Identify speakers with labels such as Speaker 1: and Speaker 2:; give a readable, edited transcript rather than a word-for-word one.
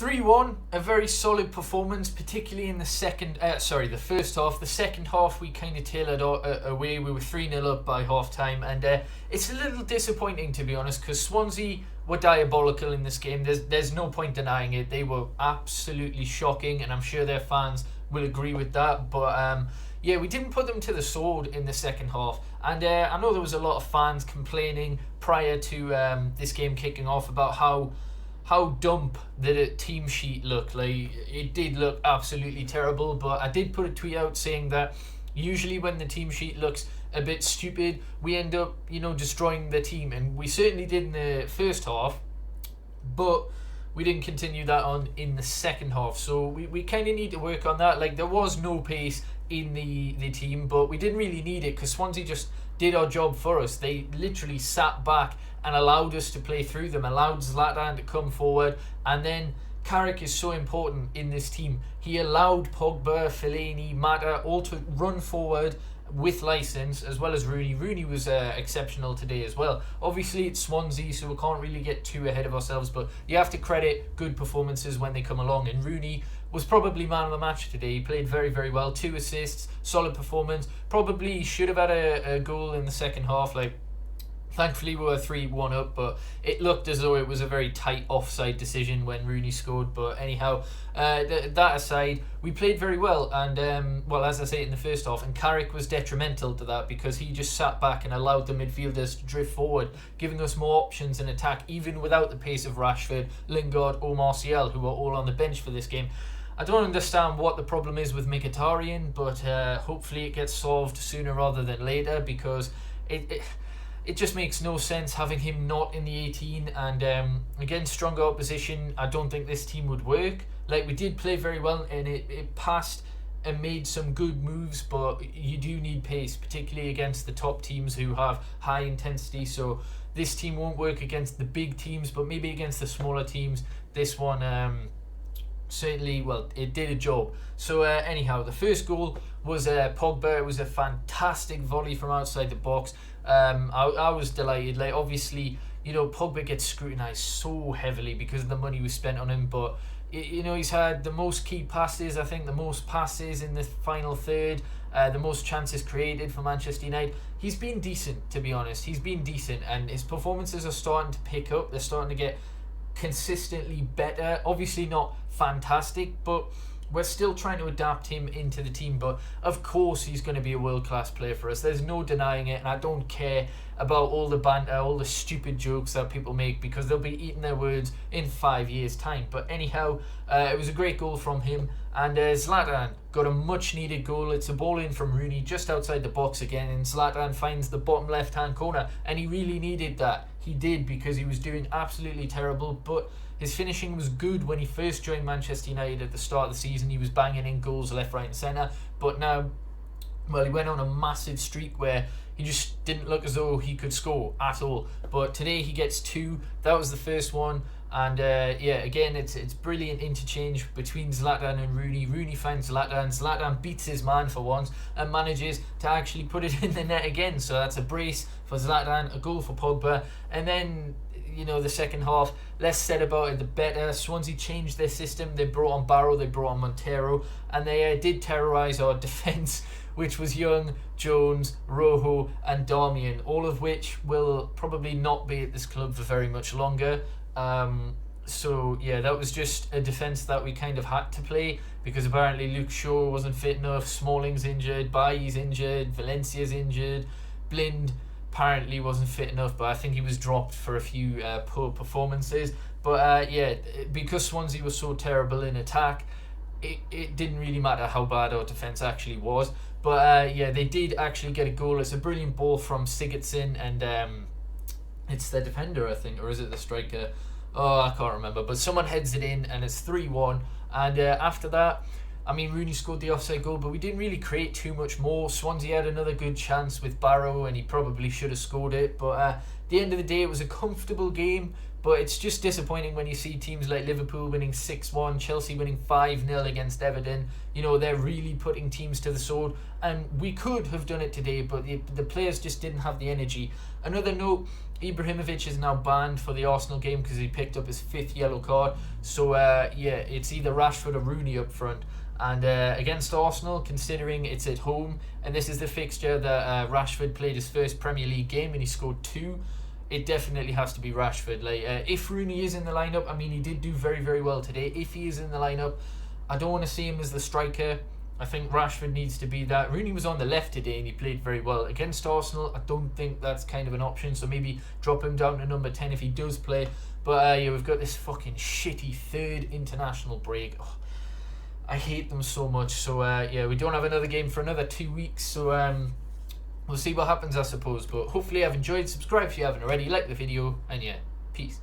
Speaker 1: 3-1, a very solid performance, particularly in the first half. The second half, we kind of tailored away. We were 3-0 up by half time, and it's a little disappointing, to be honest, because Swansea were diabolical in this game. There's no point denying it. They were absolutely shocking, and I'm sure their fans will agree with that. But yeah, we didn't put them to the sword in the second half. And I know there was a lot of fans complaining prior to this game kicking off about how dump the team sheet looked. Like, it did look absolutely terrible, but I did put a tweet out saying that usually when the team sheet looks a bit stupid, we end up, destroying the team, and we certainly did in the first half, but we didn't continue that on in the second half. So we kind of need to work on that. Like, there was no pace in the team, but we didn't really need it because Swansea just did our job for us. They literally sat back and allowed us to play through them, allowed Zlatan to come forward, and then Carrick is so important in this team. He allowed Pogba, Fellaini, Mata all to run forward with license, as well as Rooney. Rooney was exceptional today as well. Obviously, it's Swansea, so we can't really get too ahead of ourselves, but you have to credit good performances when they come along, and Rooney was probably man of the match today. He played very, very well. 2 assists, solid performance. Probably should have had a goal in the second half. Thankfully, we were 3-1 up, but it looked as though it was a very tight offside decision when Rooney scored. But anyhow, that aside, we played very well. And, as I say, in the first half, and Carrick was detrimental to that because he just sat back and allowed the midfielders to drift forward, giving us more options in attack, even without the pace of Rashford, Lingard or Martial, who are all on the bench for this game. I don't understand what the problem is with Mkhitaryan, but hopefully it gets solved sooner rather than later, because it just makes no sense having him not in the 18, and against stronger opposition, I don't think this team would work. Like, we did play very well, and it passed and made some good moves, but you do need pace, particularly against the top teams who have high intensity. So this team won't work against the big teams, but maybe against the smaller teams, this one certainly, it did a job. So anyhow, the first goal was Pogba. It was a fantastic volley from outside the box. I was delighted. Like, obviously, Pogba gets scrutinised so heavily because of the money we spent on him, but he's had the most key passes, I think the most passes in the final third, the most chances created for Manchester United. He's been decent, to be honest. He's been decent, and his performances are starting to pick up. They're starting to get consistently better. Obviously not fantastic, but we're still trying to adapt him into the team. But of course he's going to be a world-class player for us. There's no denying it, and I don't care about all the banter, all the stupid jokes that people make, because they'll be eating their words in 5 years' time. But anyhow, it was a great goal from him, and Zlatan got a much-needed goal. It's a ball in from Rooney just outside the box again, and Zlatan finds the bottom left-hand corner, and he really needed that. He did, because he was doing absolutely terrible, but his finishing was good when he first joined Manchester United at the start of the season. He was banging in goals left, right and centre, but now, he went on a massive streak where he just didn't look as though he could score at all. But today he gets 2. That was the first one. And again, it's brilliant interchange between Zlatan and Rooney. Rooney finds Zlatan. Zlatan beats his man for once and manages to actually put it in the net again. So that's a brace for Zlatan, a goal for Pogba. And then, the second half, less said about it, the better. Swansea changed their system. They brought on Barrow, they brought on Montero, and they did terrorise our defence, which was Young, Jones, Rojo and Darmian, all of which will probably not be at this club for very much longer. That was just a defence that we kind of had to play, because apparently Luke Shaw wasn't fit enough, Smalling's injured, Bailly's injured, Valencia's injured, Blind apparently wasn't fit enough, but I think he was dropped for a few poor performances. But because Swansea was so terrible in attack, it didn't really matter how bad our defence actually was. But they did actually get a goal. It's a brilliant ball from Sigurdsson, and it's the defender, I think, or is it the striker? Oh, I can't remember. But someone heads it in, and it's 3-1. And after that, Rooney scored the offside goal, but we didn't really create too much more. Swansea had another good chance with Barrow, and he probably should have scored it. But at the end of the day, it was a comfortable game. But it's just disappointing when you see teams like Liverpool winning 6-1, Chelsea winning 5-0 against Everton. You know, they're really putting teams to the sword. And we could have done it today, but the players just didn't have the energy. Another note, Ibrahimovic is now banned for the Arsenal game because he picked up his 5th yellow card. So, it's either Rashford or Rooney up front. And against Arsenal, considering it's at home, and this is the fixture that Rashford played his first Premier League game and he scored 2, it definitely has to be Rashford. If Rooney is in the lineup, I mean, he did do very, very well today. If he is in the lineup, I don't want to see him as the striker. I think Rashford needs to be that. Rooney was on the left today and he played very well. Against Arsenal, I don't think that's kind of an option, so maybe drop him down to number 10 if he does play. But we've got this fucking shitty 3rd international break. Oh, I hate them so much. So we don't have another game for another 2 weeks, so we'll see what happens, I suppose. But hopefully I've enjoyed. Subscribe if you haven't already, like the video, and peace.